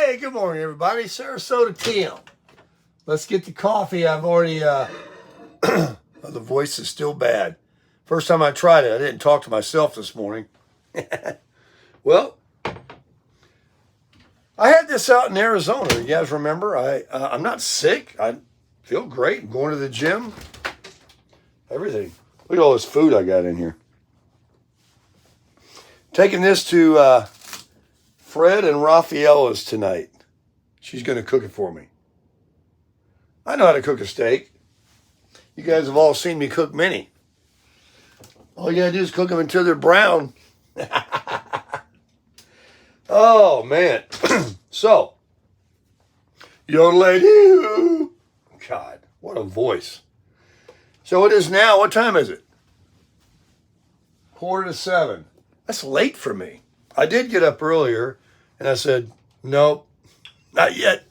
Hey, good morning, everybody. Sarasota Tim. Let's get the coffee. I've already, the voice is still bad. First time I tried it, I didn't talk to myself this morning. Well, I had this out in Arizona. You guys remember? I'm not sick. I feel great. I'm going to the gym. Everything. Look at all this food I got in here. Taking this to Fred and Rafaela's tonight. She's going to cook it for me. I know how to cook a steak. You guys have all seen me cook many. All you got to do is cook them until they're brown. Oh, man. So, yodelay-doo. God, what a voice. So it is now. What time is it? 6:45. That's late for me. I did get up earlier, and I said, nope, not yet.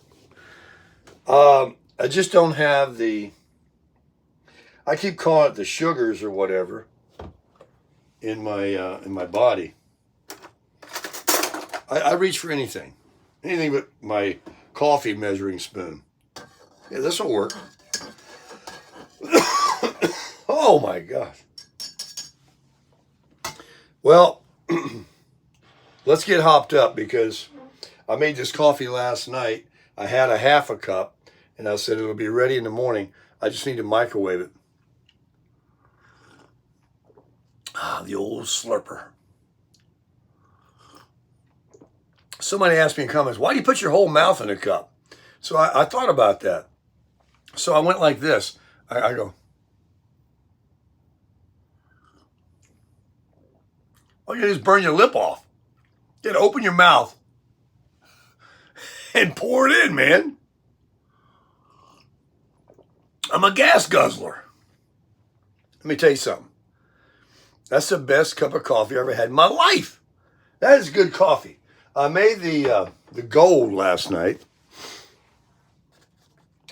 I just don't have the, I keep calling it the sugars or whatever in my body. I reach for anything but my coffee measuring spoon. Yeah, this will work. Oh my gosh. Well, let's get hopped up because I made this coffee last night. I had a half a cup and I said it'll be ready in the morning. I just need to microwave it. Ah, the old slurper. Somebody asked me in comments, why do you put your whole mouth in a cup? So I thought about that. So I went like this. I go. All you do is burn your lip off. You gotta open your mouth and pour it in, man. I'm a gas guzzler. Let me tell you something. That's the best cup of coffee I ever had in my life. That is good coffee. I made the gold last night.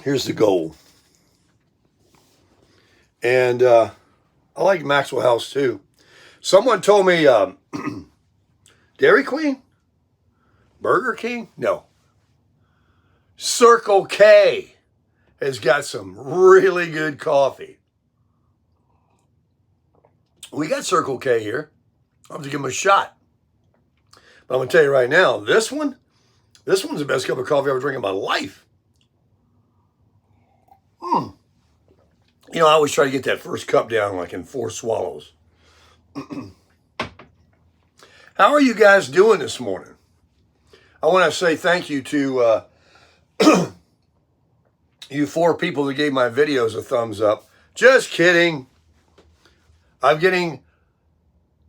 Here's the gold. And I like Maxwell House too. Someone told me Dairy Queen? Burger King? No. Circle K has got some really good coffee. We got Circle K here. I'll have to give them a shot. But I'm going to tell you right now, this one's the best cup of coffee I've ever drank in my life. You know, I always try to get that first cup down like in 4 swallows. How are you guys doing this morning? I want to say thank you to you 4 people that gave my videos a thumbs up. Just kidding. I'm getting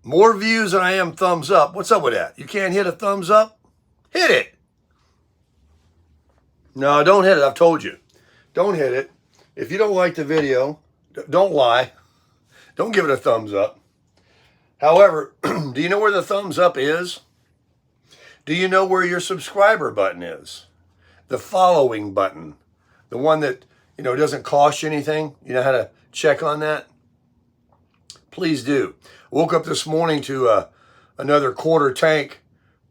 more views than I am thumbs up. What's up with that? You can't hit a thumbs up? Hit it. No, don't hit it. I've told you. Don't hit it. If you don't like the video, don't lie. Don't give it a thumbs up. However, do you know where the thumbs up is? Do you know where your subscriber button is? The following button. The one that, doesn't cost you anything. You know how to check on that? Please do. Woke up this morning to another quarter tank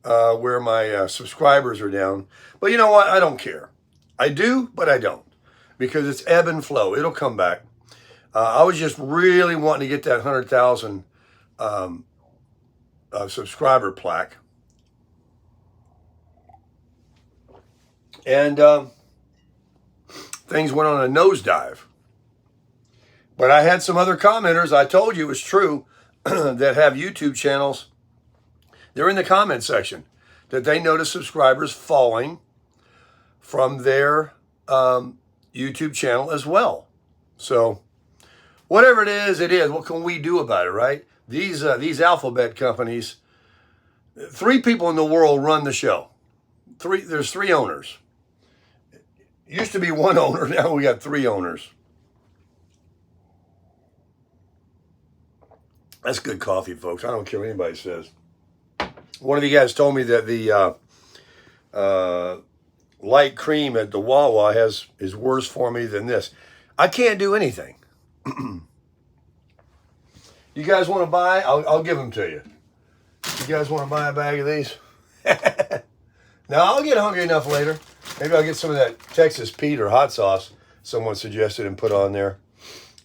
where my subscribers are down. But you know what? I don't care. I do, but I don't. Because it's ebb and flow. It'll come back. I was just really wanting to get that 100,000 subscriber plaque. And things went on a nosedive. But I had some other commenters, I told you it was true, that have YouTube channels. They're in the comment section that they notice subscribers falling from their YouTube channel as well. So whatever it is, it is. What can we do about it, right? These alphabet companies, 3 people in the world run the show. There's 3 owners. It used to be 1 owner, now we got 3 owners. That's good coffee, folks. I don't care what anybody says. One of you guys told me that the light cream at the Wawa is worse for me than this. I can't do anything. You guys want to buy? I'll give them to you. You guys want to buy a bag of these? Now, I'll get hungry enough later. Maybe I'll get some of that Texas Pete or hot sauce someone suggested and put on there.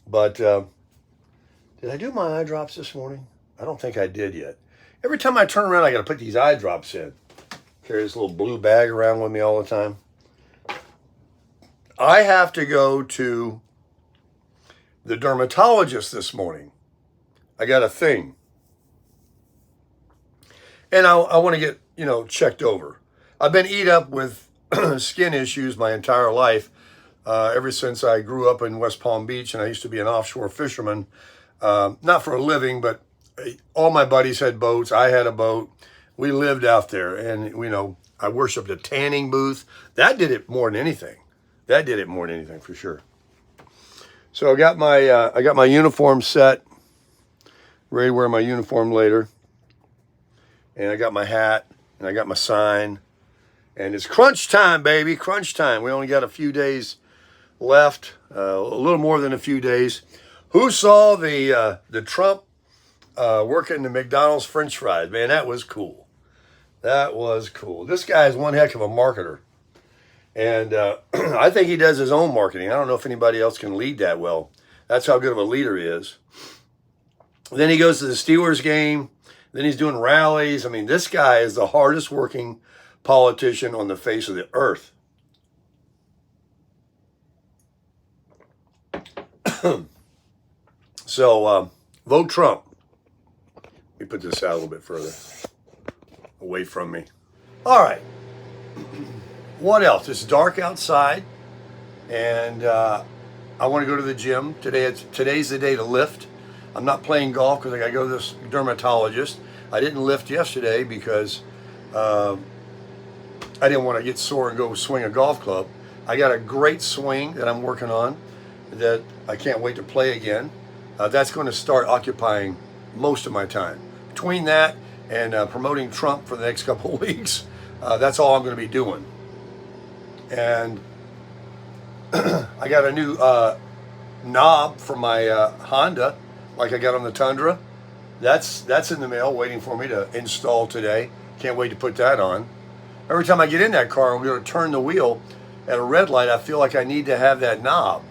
But did I do my eye drops this morning? I don't think I did yet. Every time I turn around, I got to put these eye drops in. Carry this little blue bag around with me all the time. I have to go to the dermatologist this morning. I got a thing. And I want to get, checked over. I've been eat up with skin issues my entire life, ever since I grew up in West Palm Beach, and I used to be an offshore fisherman, not for a living, but all my buddies had boats. I had a boat. We lived out there, and I worshipped a tanning booth. That did it more than anything. For sure. So I got my uniform set, ready to wear my uniform later, and I got my hat, and I got my sign, and it's crunch time, baby, crunch time. We only got a few days left, a little more than a few days. Who saw the Trump working the McDonald's French fries? Man, that was cool. This guy is one heck of a marketer. And I think he does his own marketing. I don't know if anybody else can lead that well. That's how good of a leader he is. Then he goes to the Steelers game. Then he's doing rallies. I mean, this guy is the hardest working politician on the face of the earth. So, vote Trump. Let me put this out a little bit further away from me. All right. What else? It's dark outside, and I want to go to the gym. Today's the day to lift. I'm not playing golf because I got to go to this dermatologist. I didn't lift yesterday because I didn't want to get sore and go swing a golf club. I got a great swing that I'm working on that I can't wait to play again. That's going to start occupying most of my time. Between that and promoting Trump for the next couple of weeks, that's all I'm going to be doing. And I got a new knob for my Honda, like I got on the Tundra. That's in the mail, waiting for me to install today. Can't wait to put that on. Every time I get in that car, I'm going to turn the wheel at a red light. I feel like I need to have that knob.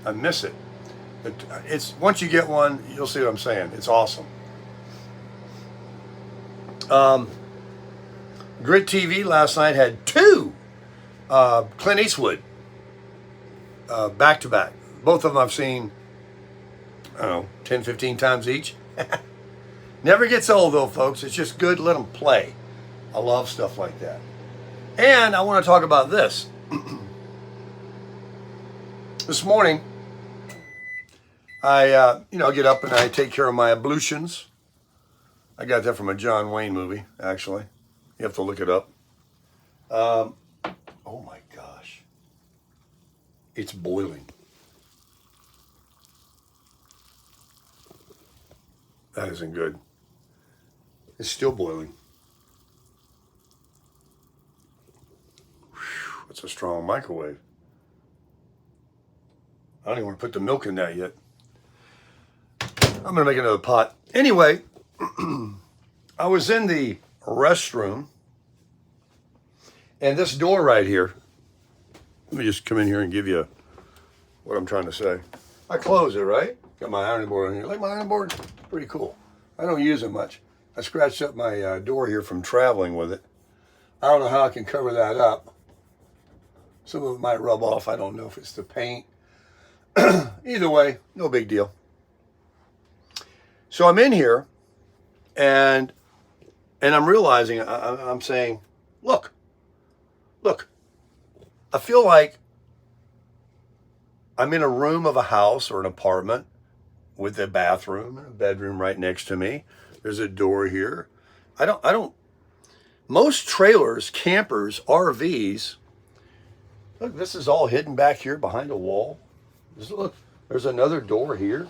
I miss it. It's once you get one, you'll see what I'm saying. It's awesome. Grit TV last night had two Clint Eastwood back to back. Both of them I've seen, 10, 15 times each. Never gets old though, folks. It's just good. Let them play. I love stuff like that. And I want to talk about this. This morning, I get up and I take care of my ablutions. I got that from a John Wayne movie, actually. You have to look it up. Oh my gosh. It's boiling. That isn't good. It's still boiling. Whew, that's a strong microwave. I don't even want to put the milk in that yet. I'm going to make another pot. Anyway, I was in the restroom, and this door right here, let me just come in here and give you what I'm trying to say. I close it, right? Got my ironing board on here. Like my ironing board? Pretty cool. I don't use it much. I scratched up my door here from traveling with it. I don't know how I can cover that up. Some of it might rub off. I don't know if it's the paint. Either way, no big deal. So I'm in here, and I'm realizing, I'm saying, look, I feel like I'm in a room of a house or an apartment with a bathroom and a bedroom right next to me. There's a door here. Most trailers, campers, RVs, look, this is all hidden back here behind a wall. Look, there's another door here.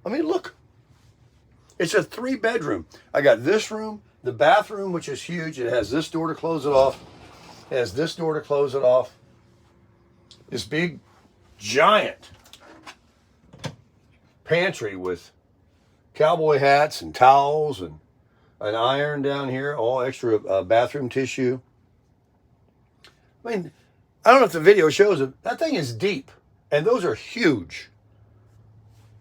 I mean, look. It's a 3-bedroom. I got this room, the bathroom, which is huge. It has this door to close it off. It has this door to close it off. This big, giant pantry with cowboy hats and towels and an iron down here, all extra bathroom tissue. I mean, I don't know if the video shows it. That thing is deep, and those are huge.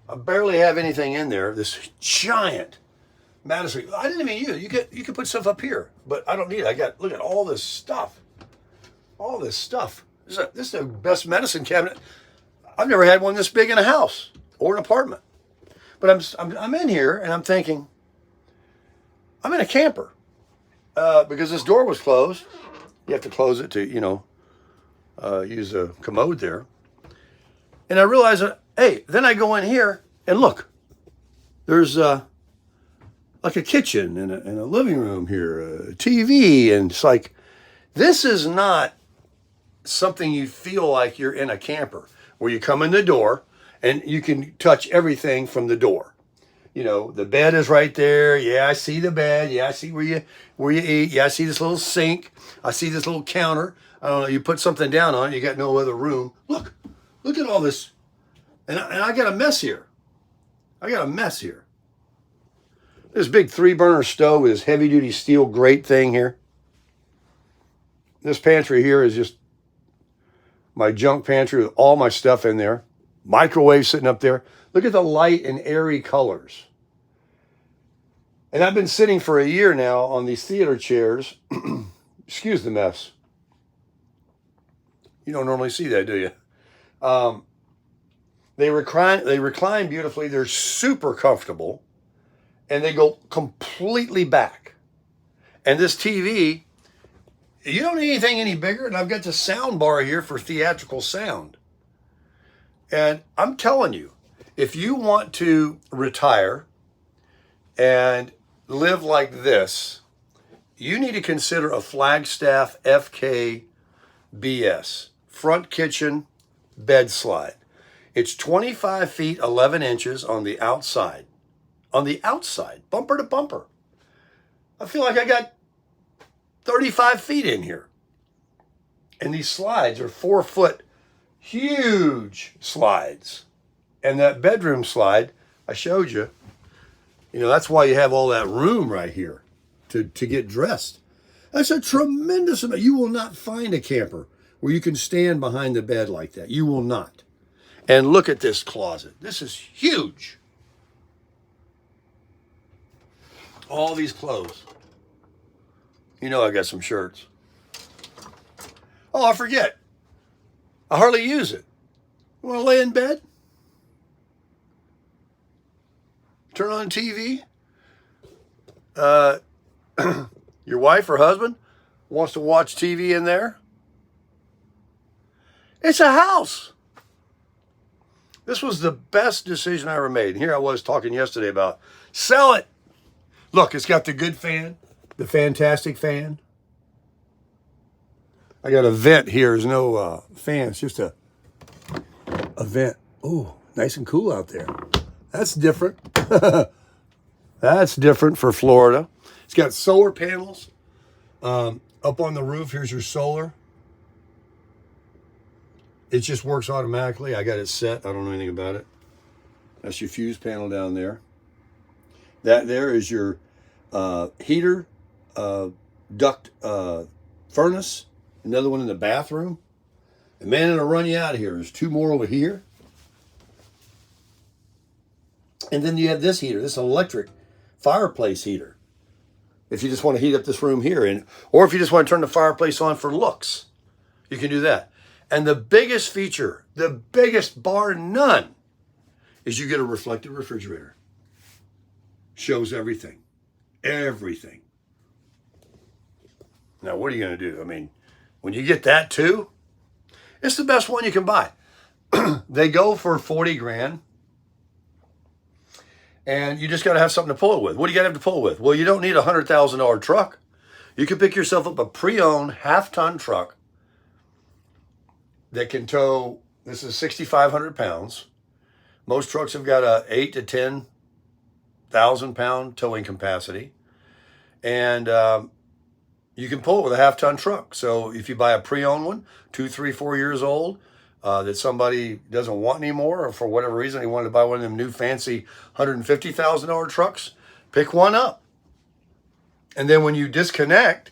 I barely have anything in there. This giant Madison. I didn't even use it. You could put stuff up here, but I don't need it. Look at all this stuff. All this stuff. This is the best medicine cabinet. I've never had one this big in a house or an apartment. But I'm in here and I'm thinking, I'm in a camper because this door was closed. You have to close it to, use a commode there. And I realized that, hey, then I go in here and look, there's like a kitchen and a living room here, a TV. And it's like, this is not something you feel like you're in a camper where you come in the door and you can touch everything from the door. The bed is right there. Yeah, I see the bed. Yeah, I see where you eat. Yeah, I see this little sink. I see this little counter. I don't know. You put something down on it. You got no other room. Look at all this. And I got a mess here. This big 3-burner stove with this heavy-duty steel grate thing here. This pantry here is just my junk pantry with all my stuff in there. Microwave sitting up there. Look at the light and airy colors. And I've been sitting for a year now on these theater chairs. Excuse the mess. You don't normally see that, do you? They recline beautifully. They're super comfortable. And they go completely back. And this TV, you don't need anything any bigger. And I've got the sound bar here for theatrical sound. And I'm telling you, if you want to retire and live like this, you need to consider a Flagstaff FKBS, front kitchen bed slide. It's 25 feet, 11 inches on the outside. On the outside, bumper to bumper. I feel like I got 35 feet in here. And these slides are 4-foot, huge slides. And that bedroom slide, I showed you, that's why you have all that room right here to get dressed. That's a tremendous amount. You will not find a camper where you can stand behind the bed like that. You will not. And look at this closet. This is huge. All these clothes. I got some shirts. Oh, I forget. I hardly use it. You want to lay in bed? Turn on TV? Your wife or husband wants to watch TV in there? It's a house. This was the best decision I ever made. And here I was talking yesterday about sell it. Look, it's got the good fan, the fantastic fan. I got a vent here. There's no fan. It's just a vent. Oh, nice and cool out there. That's different. That's different for Florida. It's got solar panels up on the roof. Here's your solar. It just works automatically. I got it set. I don't know anything about it. That's your fuse panel down there. That there is your heater, duct furnace. Another one in the bathroom. And man, it'll run you out of here. There's 2 more over here. And then you have this heater, this electric fireplace heater. If you just want to heat up this room here, or if you just want to turn the fireplace on for looks, you can do that. And the biggest feature, the biggest bar none, is you get a reflective refrigerator. Shows everything. Everything. Now, what are you going to do? I mean, when you get that too, it's the best one you can buy. They go for 40 grand. And you just got to have something to pull it with. What do you got to have to pull it with? Well, you don't need a $100,000 truck. You can pick yourself up a pre-owned half-ton truck that can tow, this is 6,500 pounds. Most trucks have got a 8 to 10,000 pound towing capacity. And you can pull it with a half-ton truck. So if you buy a pre-owned one, 2, 3, 4 years old, that somebody doesn't want anymore, or for whatever reason, they wanted to buy one of them new fancy $150,000 trucks, pick one up. And then when you disconnect,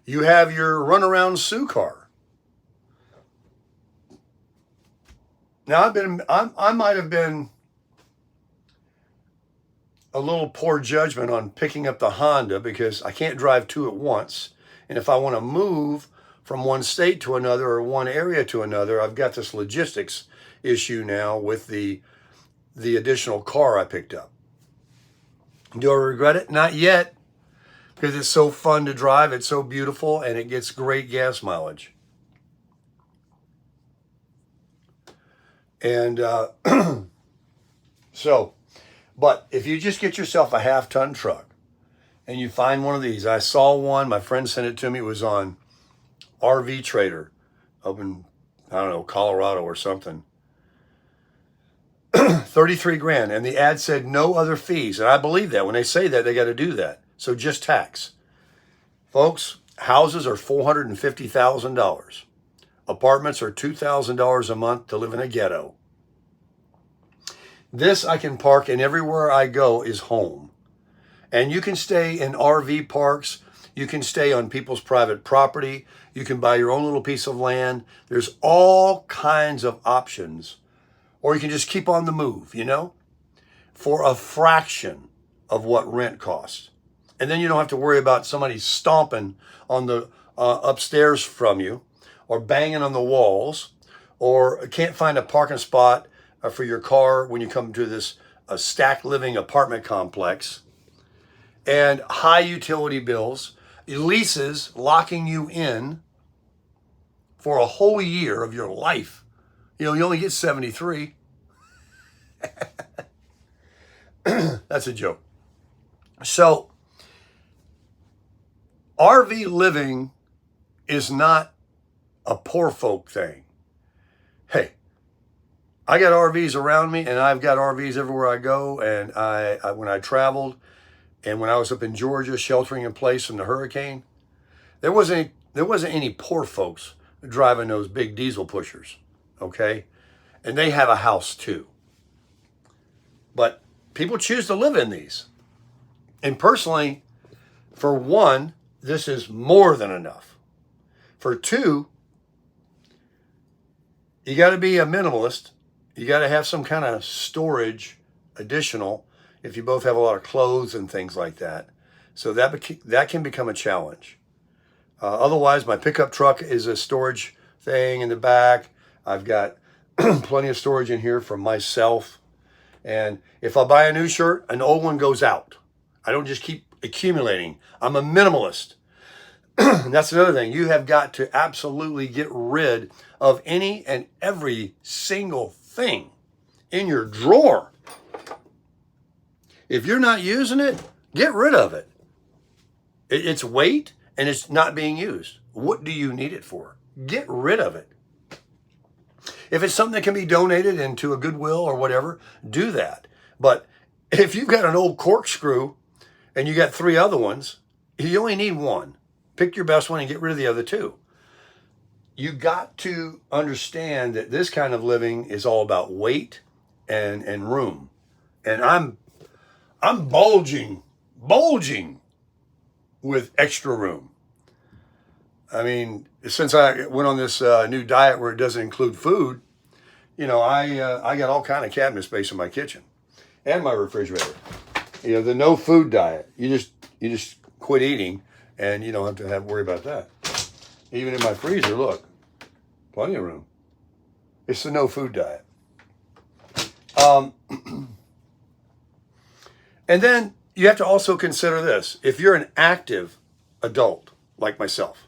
you have your runaround Sue car. Now I might have been a little poor judgment on picking up the Honda because I can't drive two at once. And if I want to move from one state to another or one area to another, I've got this logistics issue now with the additional car I picked up. Do I regret it? Not yet, because it's so fun to drive, it's so beautiful, and it gets great gas mileage. And but if you just get yourself a half-ton truck and you find one of these, I saw one, my friend sent it to me, it was on RV Trader up in, I don't know, Colorado or something. 33 grand. And the ad said no other fees. And I believe that. When they say that, they got to do that. So just tax. Folks, houses are $450,000. Apartments are $2,000 a month to live in a ghetto. This I can park, and everywhere I go is home. And you can stay in RV parks. You can stay on people's private property. You can buy your own little piece of land. There's all kinds of options. Or you can just keep on the move, you know, for a fraction of what rent costs. And then you don't have to worry about somebody stomping on the upstairs from you or banging on the walls or can't find a parking spot for your car when you come to this stacked living apartment complex. And high utility bills, leases locking you in for a whole year of your life. You know, you only get 73. That's a joke. So, RV living is not a poor folk thing. Hey, I got RVs around me, and I've got RVs everywhere I go. And I when I traveled, and when I was up in Georgia sheltering in place from the hurricane, there wasn't any poor folks driving those big diesel pushers. Okay, and they have a house too. But people choose to live in these. And personally, for one, this is more than enough. For two, you got to be a minimalist. You got to have some kind of storage additional if you both have a lot of clothes and things like that. So that can become a challenge. Otherwise, my pickup truck is a storage thing in the back. I've got plenty of storage in here for myself. And if I buy a new shirt, an old one goes out. I don't just keep accumulating. I'm a minimalist. And that's another thing. You have got to absolutely get rid of any and every single thing in your drawer. If you're not using it, get rid of it. It's weight and it's not being used. What do you need it for? Get rid of it. If it's something that can be donated into a Goodwill or whatever, do that. But if you've got an old corkscrew and you got 3 other ones, you only need one. Pick your best one and get rid of the other 2. You got to understand that this kind of living is all about weight and room. And I'm bulging with extra room. I mean, since I went on this new diet where it doesn't include food, you know, I got all kind of cabinet space in my kitchen and my refrigerator. You know, the no food diet. You just quit eating, and you don't have to worry about that. Even in my freezer, look, plenty of room. It's the no food diet. And then you have to also consider this: if you're an active adult like myself,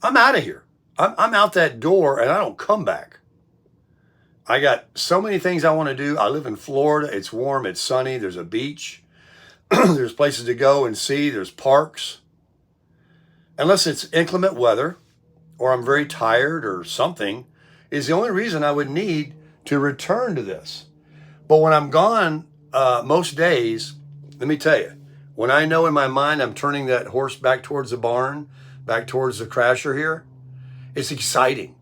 I'm out of here. I'm out that door and I don't come back. I got so many things I want to do. I live in Florida. It's warm. It's sunny. There's a beach. There's places to go and see. There's parks. Unless it's inclement weather or I'm very tired or something, is the only reason I would need to return to this. But when I'm gone most days, let me tell you, when I know in my mind I'm turning that horse back towards the barn, back towards the crasher here, it's exciting.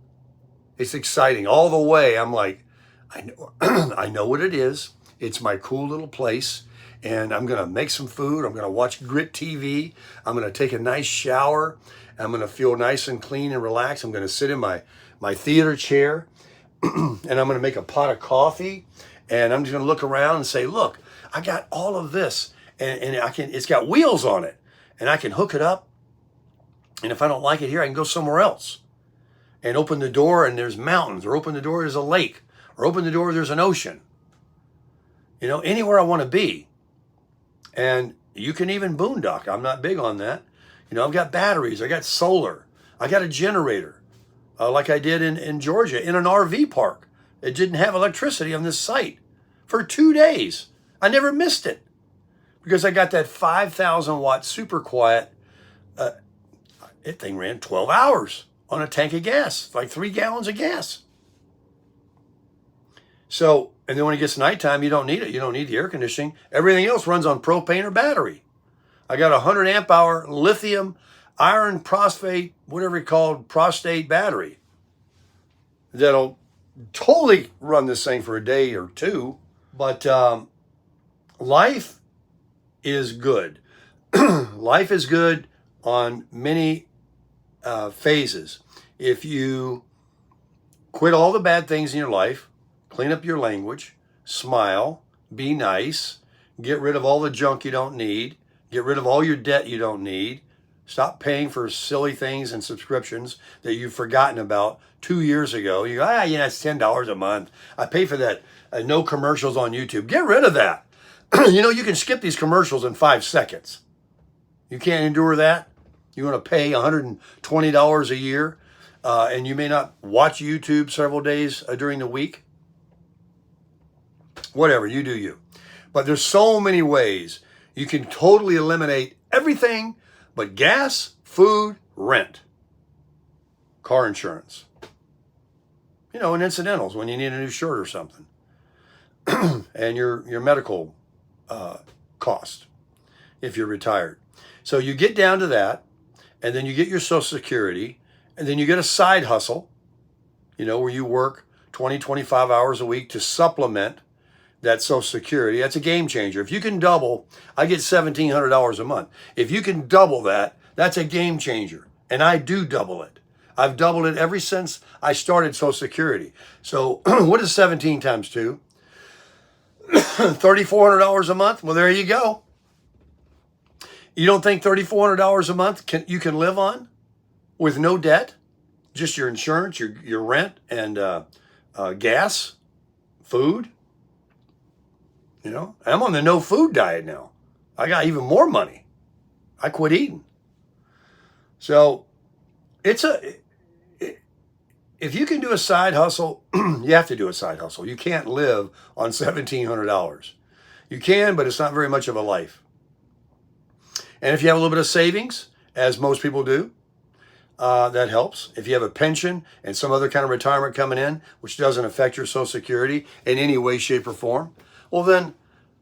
It's exciting. All the way, I'm like, I know, I know what it is. It's my cool little place. and I'm going to make some food. I'm going to watch Grit TV. I'm going to take a nice shower. I'm going to feel nice and clean and relaxed. I'm going to sit in my theater chair and I'm going to make a pot of coffee, and I'm just going to look around and say, look, I got all of this, and it's got wheels on it, and I can hook it up. And if I don't like it here, I can go somewhere else and open the door and there's mountains, or open the door, there's a lake, or open the door, there's an ocean. You know, anywhere I want to be. And you can even boondock. I'm not big on that. You know, I've got batteries, I got solar, I got a generator. Like I did in Georgia, in an RV park. It didn't have electricity on this site for 2 days. I never missed it because I got that 5,000 watt super quiet. It thing ran 12 hours on a tank of gas, like 3 gallons of gas. So, and then when it gets nighttime, you don't need it. You don't need the air conditioning. Everything else runs on propane or battery. I got a 100 amp hour lithium iron phosphate, whatever you call prostate battery that'll totally run this thing for a day or two. But life is good. Life is good on many phases. If you quit all the bad things in your life, clean up your language, smile, be nice, get rid of all the junk you don't need, get rid of all your debt you don't need, stop paying for silly things and subscriptions that you've forgotten about 2 years ago. You go, it's $10 a month. I pay for that. No commercials on YouTube. Get rid of that. You know, you can skip these commercials in 5 seconds. You can't endure that. You want to pay $120 a year, and you may not watch YouTube several days during the week. Whatever, you do you. But there's so many ways you can totally eliminate everything but gas, food, rent, car insurance, you know, and incidentals when you need a new shirt or something, and your medical cost if you're retired. So you get down to that, and then you get your Social Security, and then you get a side hustle, you know, where you work 20, 25 hours a week to supplement that Social Security. That's a game changer. If you can double, I get $1,700 a month. If you can double that, that's a game changer. And I do double it. I've doubled it ever since I started Social Security. So what is 17 times 2? $3,400 a month? Well, there you go. You don't think $3,400 a month you can live on with no debt? Just your insurance, your rent, and gas, food? You know, I'm on the no food diet now. I got even more money. I quit eating. So if you can do a side hustle, you have to do a side hustle. You can't live on $1,700. You can, but it's not very much of a life. And if you have a little bit of savings, as most people do, that helps. If you have a pension and some other kind of retirement coming in, which doesn't affect your Social Security in any way, shape, or form, well then,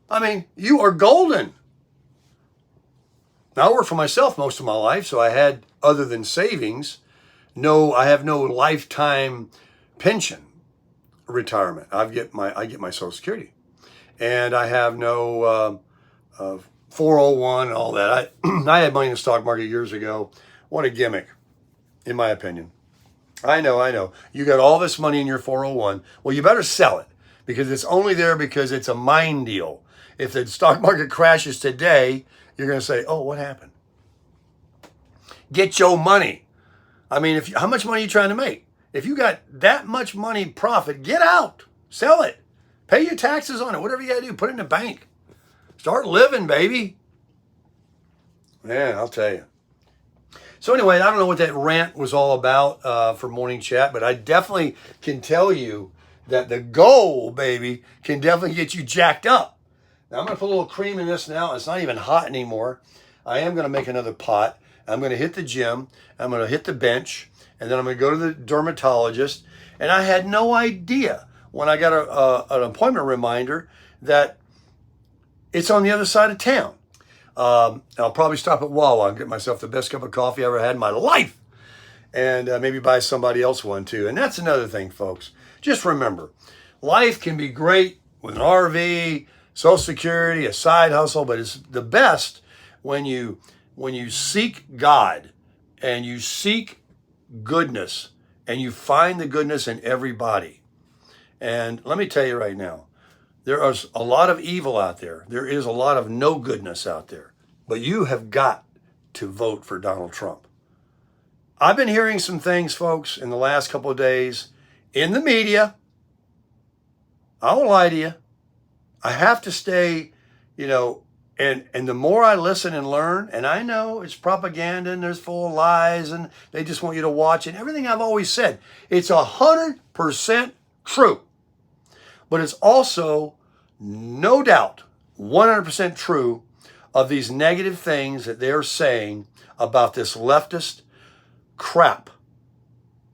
I mean, you are golden. Now, I worked for myself most of my life, so I had, other than savings, I have no lifetime pension retirement. I get my Social Security, and I have no 401 and all that. I had money in the stock market years ago. What a gimmick, in my opinion. I know. You got all this money in your 401. Well, you better sell it, because it's only there because it's a mind deal. If the stock market crashes today, you're going to say, oh, what happened? Get your money. I mean, how much money are you trying to make? If you got that much money profit, get out. Sell it. Pay your taxes on it. Whatever you got to do, put it in the bank. Start living, baby. Man, I'll tell you. So anyway, I don't know what that rant was all about for Morning Chat, but I definitely can tell you that the goal, baby, can definitely get you jacked up. Now, I'm going to put a little cream in this now. It's not even hot anymore. I am going to make another pot. I'm going to hit the gym. I'm going to hit the bench. And then I'm going to go to the dermatologist. And I had no idea when I got an appointment reminder that it's on the other side of town. I'll probably stop at Wawa and get myself the best cup of coffee I ever had in my life. And maybe buy somebody else one too. And that's another thing, folks. Just remember, life can be great with an RV, Social Security, a side hustle, but it's the best when you seek God and you seek goodness and you find the goodness in everybody. And let me tell you right now, there is a lot of evil out there. There is a lot of no goodness out there. But you have got to vote for Donald Trump. I've been hearing some things, folks, in the last couple of days in the media. I won't lie to you. I have to stay, and the more I listen and learn, and I know it's propaganda and there's full of lies and they just want you to watch it. Everything I've always said, it's 100% true. But it's also, no doubt, 100% true of these negative things that they're saying about this leftist crap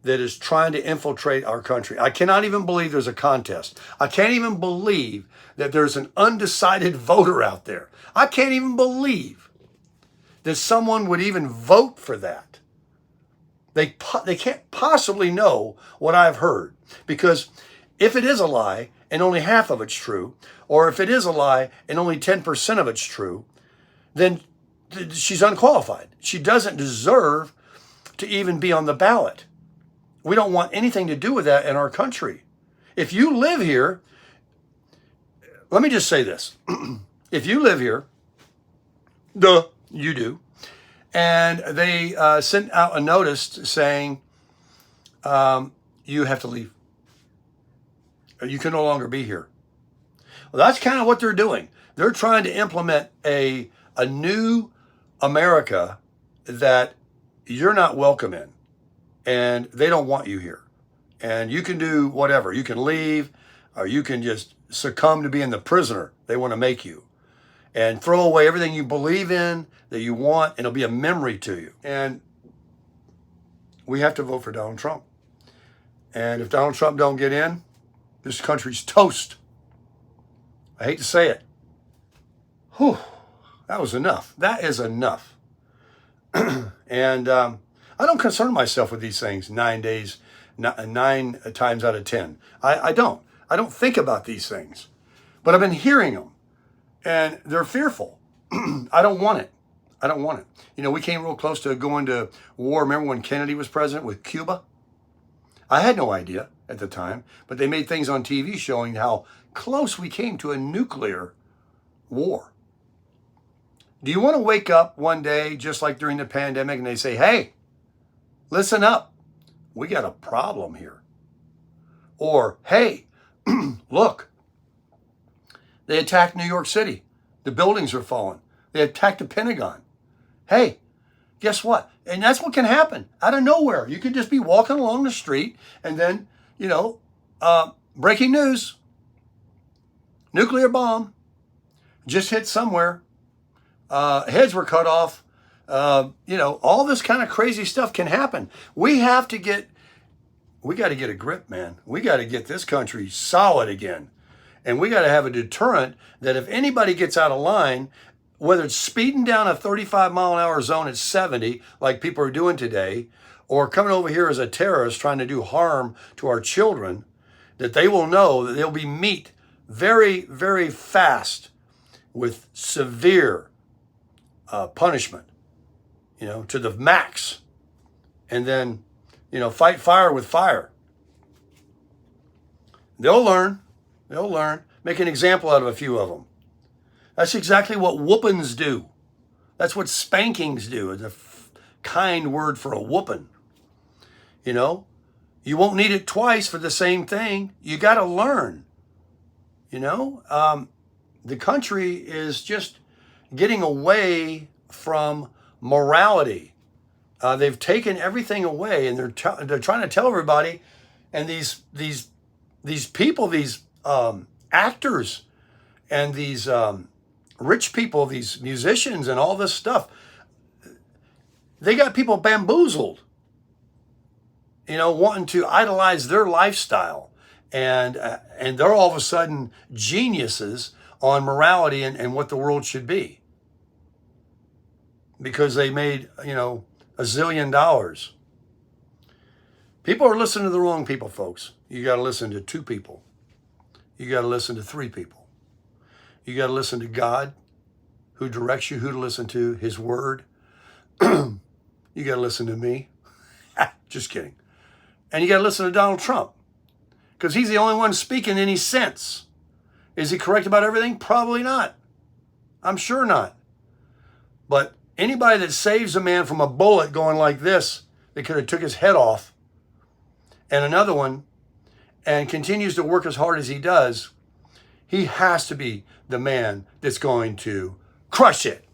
that is trying to infiltrate our country. I cannot even believe there's a contest. I can't even believe that there's an undecided voter out there. I can't even believe that someone would even vote for that. They can't possibly know what I've heard, because if it is a lie and only half of it's true, or if it is a lie and only 10% of it's true, then she's unqualified. She doesn't deserve to even be on the ballot. We don't want anything to do with that in our country. If you live here, let me just say this. If you live here, you do, and they sent out a notice saying you have to leave. You can no longer be here. Well, that's kind of what they're doing. They're trying to implement a new America that you're not welcome in, and they don't want you here. And you can do whatever. You can leave, or you can just succumb to being the prisoner they want to make you, and throw away everything you believe in, that you want, and it'll be a memory to you. And we have to vote for Donald Trump. And if Donald Trump don't get in, this country's toast. I hate to say it. Whew, that was enough. That is enough. And I don't concern myself with these things 9 days, 9 times out of 10. I don't. I don't think about these things. But I've been hearing them, and they're fearful. I don't want it. I don't want it. We came real close to going to war. Remember when Kennedy was president with Cuba? I had no idea at the time, but they made things on TV showing how close we came to a nuclear war. Do you want to wake up one day, just like during the pandemic, and they say, hey, listen up, we got a problem here? Or, hey, look, they attacked New York City. The buildings are falling. They attacked the Pentagon. Hey, guess what? And that's what can happen out of nowhere. You could just be walking along the street and then, breaking news, nuclear bomb just hit somewhere. Heads were cut off. All this kind of crazy stuff can happen. We got to get a grip, man. We got to get this country solid again. And we got to have a deterrent that if anybody gets out of line, whether it's speeding down a 35-mile-an-hour zone at 70, like people are doing today, or coming over here as a terrorist trying to do harm to our children, that they will know that they'll be met very, very fast with severe punishment, to the max. And then, fight fire with fire. They'll learn. They'll learn. Make an example out of a few of them. That's exactly what whoopings do. That's what spankings do. It's a kind word for a whooping. You won't need it twice for the same thing. You got to learn. The country is just getting away from morality. They've taken everything away, and they're trying to tell everybody. And these people, these actors, and these rich people, these musicians, and all this stuff, they got people bamboozled. Wanting to idolize their lifestyle, and they're all of a sudden geniuses on morality and what the world should be, because they made $1 zillion. People are listening to the wrong people, folks. You got to listen to 2 people. You got to listen to 3 people. You got to listen to God, who directs you who to listen to, his word. You got to listen to me. Just kidding. And you got to listen to Donald Trump, because he's the only one speaking any sense. Is he correct about everything? Probably not. I'm sure not. But anybody that saves a man from a bullet going like this, that could have took his head off, and another one, and continues to work as hard as he does, he has to be the man that's going to crush it.